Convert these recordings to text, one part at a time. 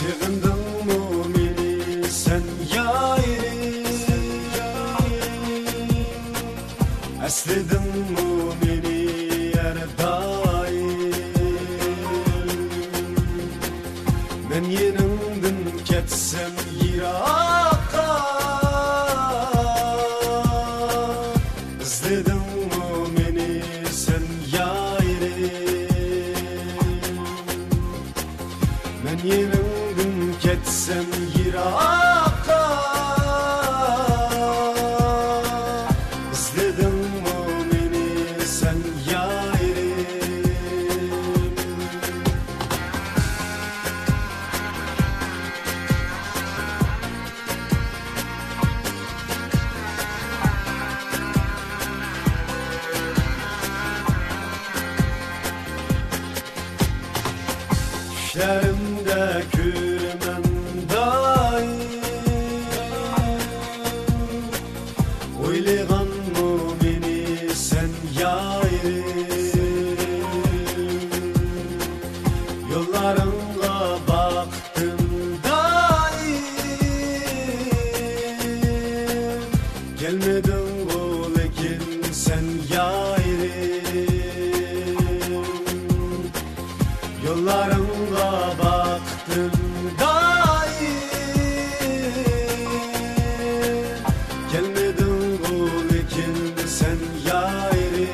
Sığındın mı beni sen yarim? Esledin mi beni her daim? Ben yenindin ketsem yiraqa, izledin mi beni sen yarim? Ben yenindin ketsem yiraqa, izledin mi beni sen yarim? Düşlerimde görmem daim, oylayğan mı beni sen yarim? Yollarınğa baktım daim, gelmedin o lekin sen yarim. Yollarınğa baktım daim, gelmedin o lekin sen yarim.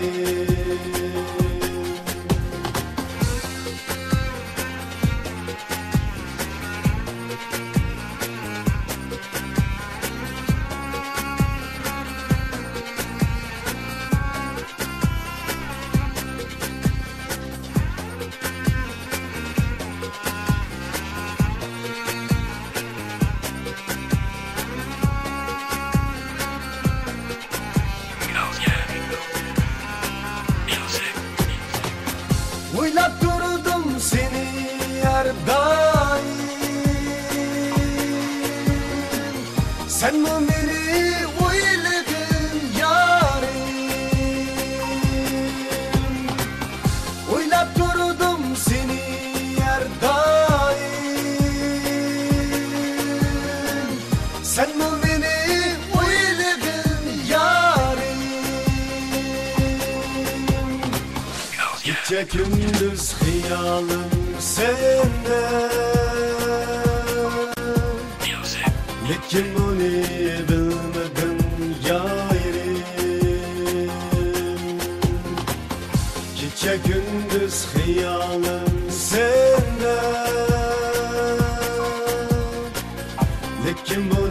Oylap durdum seni her daim, sen mi beni oyladın yarim? Oylap durdum seni her daim, sen mi beni oyladın yarim? Gece gündüz hıyalım sende, lekin bunu bilmedim yarim. Gece gündüz hıyalım sende, lekin bunu